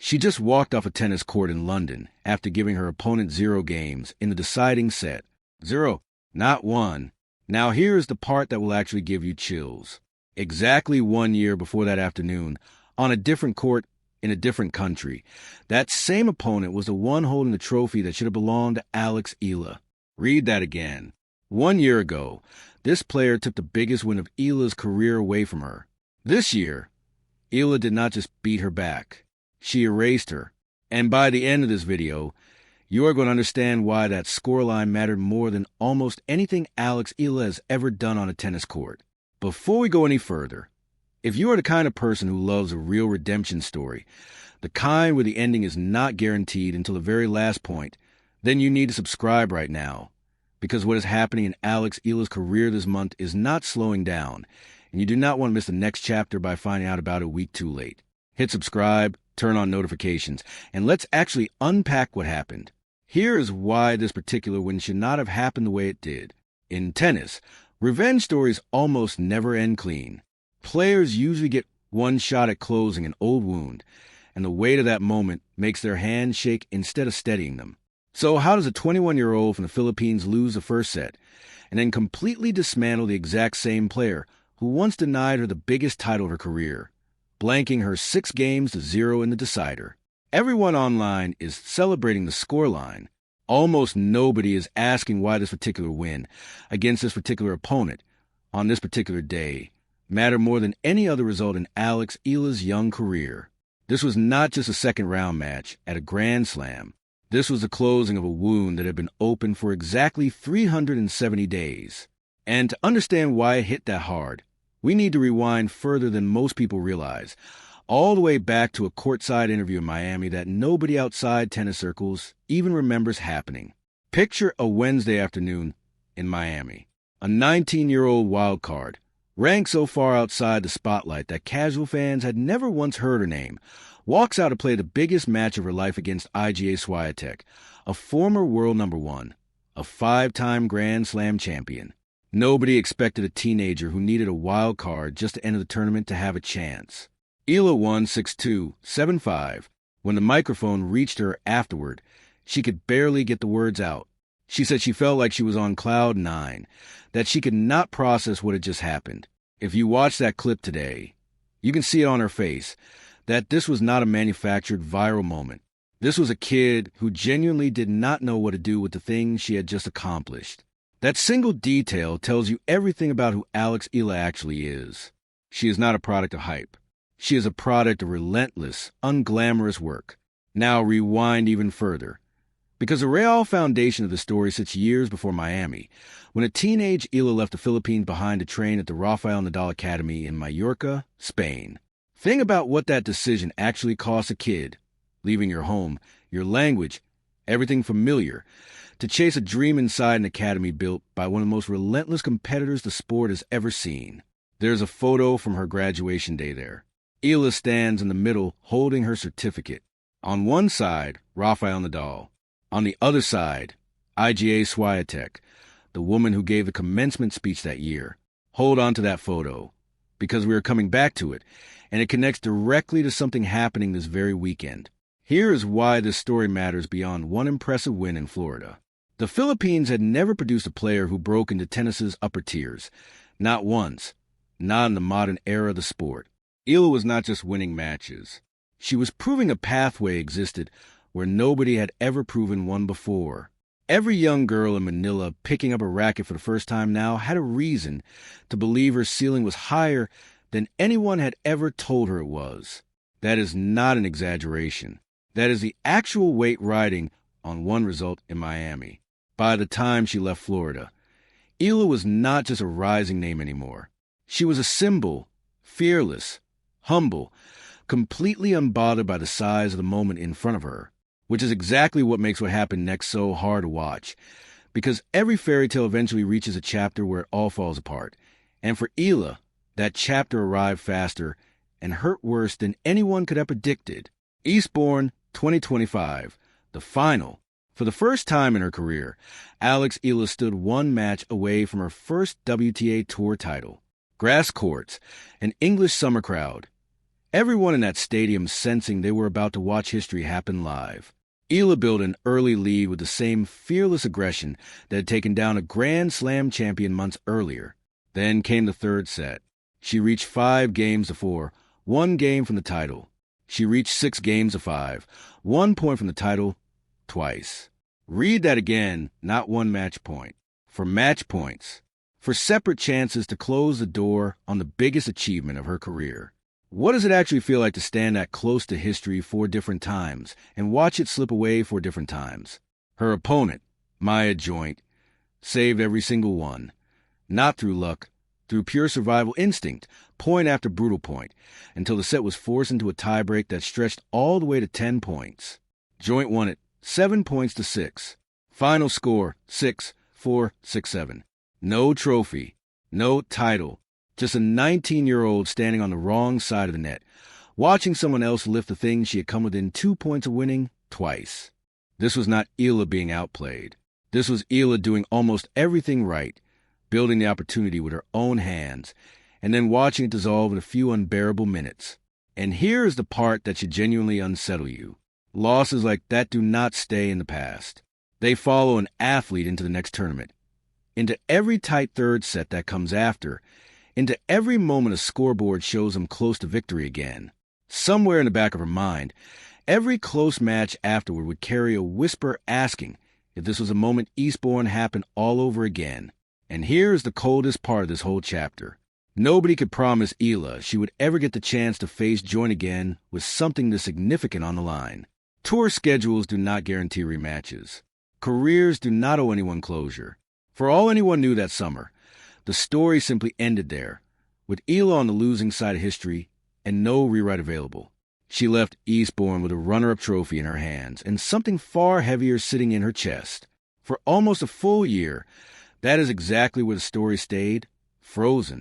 She just walked off a tennis court in London after giving her opponent 0 games in the deciding set. 0, not 1. Now here is the part that will actually give you chills. Exactly 1 year before that afternoon, on a different court in a different country, that same opponent was the one holding the trophy that should have belonged to Alex Eala. Read that again. 1 year ago, this player took the biggest win of Eala's career away from her. This year, Eala did not just beat her back. She erased her. And by the end of this video, you are going to understand why that scoreline mattered more than almost anything Alex Eala has ever done on a tennis court. Before we go any further, if you are the kind of person who loves a real redemption story, the kind where the ending is not guaranteed until the very last point, then you need to subscribe right now. Because what is happening in Alex Eala's career this month is not slowing down, and you do not want to miss the next chapter by finding out about it a week too late. Hit subscribe, turn on notifications, and let's actually unpack what happened. Here is why this particular win should not have happened the way it did. In tennis, revenge stories almost never end clean. Players usually get one shot at closing an old wound, and the weight of that moment makes their hands shake instead of steadying them. So how does a 21-year-old from the Philippines lose the first set, and then completely dismantle the exact same player who once denied her the biggest title of her career, blanking her 6 games to 0 in the decider? Everyone online is celebrating the scoreline. Almost nobody is asking why this particular win against this particular opponent on this particular day mattered more than any other result in Alex Eala's young career. This was not just a second-round match at a Grand Slam. This was the closing of a wound that had been open for exactly 370 days. And to understand why it hit that hard, we need to rewind further than most people realize, all the way back to a courtside interview in Miami that nobody outside tennis circles even remembers happening. Picture a Wednesday afternoon in Miami. A 19-year-old wild card, ranked so far outside the spotlight that casual fans had never once heard her name, walks out to play the biggest match of her life against IGA Swiatek, a former world number 1, a 5-time Grand Slam champion. Nobody expected a teenager who needed a wild card just to enter the tournament to have a chance. Eala won 6-2, 7-5. When the microphone reached her afterward, she could barely get the words out. She said she felt like she was on cloud 9, that she could not process what had just happened. If you watch that clip today, you can see it on her face, that this was not a manufactured viral moment. This was a kid who genuinely did not know what to do with the things she had just accomplished. That single detail tells you everything about who Alex Eala actually is. She is not a product of hype. She is a product of relentless, unglamorous work. Now rewind even further. Because the real foundation of the story sits years before Miami, when a teenage Eala left the Philippines behind to train at the Rafael Nadal Academy in Mallorca, Spain. Think about what that decision actually cost a kid, leaving your home, your language, everything familiar, to chase a dream inside an academy built by one of the most relentless competitors the sport has ever seen. There's a photo from her graduation day there. Eala stands in the middle holding her certificate. On one side, Rafael Nadal. On the other side, IGA Swiatek, the woman who gave the commencement speech that year. Hold on to that photo, because we are coming back to it, and it connects directly to something happening this very weekend. Here is why this story matters beyond one impressive win in Florida. The Philippines had never produced a player who broke into tennis's upper tiers. Not once. Not in the modern era of the sport. Eala was not just winning matches. She was proving a pathway existed where nobody had ever proven one before. Every young girl in Manila picking up a racket for the first time now had a reason to believe her ceiling was higher than anyone had ever told her it was. That is not an exaggeration. That is the actual weight riding on one result in Miami. By the time she left Florida, Eala was not just a rising name anymore. She was a symbol, fearless, humble, completely unbothered by the size of the moment in front of her, which is exactly what makes what happened next so hard to watch, because every fairy tale eventually reaches a chapter where it all falls apart. And for Eala, that chapter arrived faster and hurt worse than anyone could have predicted. Eastborne 2025, the final. For the first time in her career, Alex Eala stood one match away from her first WTA Tour title. Grass courts, an English summer crowd, Everyone in that stadium sensing they were about to watch history happen live. Eala built an early lead with the same fearless aggression that had taken down a Grand Slam champion months earlier. Then came the third set. She reached 5 games to 4, 1 game from the title. She reached 6 games to 5, 1 point from the title, twice. Read that again, not 1 match point. For match points. For separate chances to close the door on the biggest achievement of her career. What does it actually feel like to stand that close to history 4 different times and watch it slip away 4 different times? Her opponent, Maya Joint, saved every single one. Not through luck, through pure survival instinct, point after brutal point, until the set was forced into a tiebreak that stretched all the way to 10 points. Joint won it 7 points to 6. Final score 6-4, 6-7. No trophy, no title. Just a 19-year-old standing on the wrong side of the net, watching someone else lift the thing she had come within 2 points of winning twice. This was not Eala being outplayed. This was Eala doing almost everything right, building the opportunity with her own hands, and then watching it dissolve in a few unbearable minutes. And here is the part that should genuinely unsettle you. Losses like that do not stay in the past. They follow an athlete into the next tournament, into every tight third set that comes after, into every moment a scoreboard shows them close to victory again. Somewhere in the back of her mind, every close match afterward would carry a whisper asking if this was a moment Eastborne happened all over again. And here is the coldest part of this whole chapter. Nobody could promise Eala she would ever get the chance to face Joint again with something this significant on the line. Tour schedules do not guarantee rematches. Careers do not owe anyone closure. For all anyone knew that summer, the story simply ended there, with Eala on the losing side of history and no rewrite available. She left Eastborne with a runner-up trophy in her hands and something far heavier sitting in her chest. For almost a full year, that is exactly where the story stayed, frozen.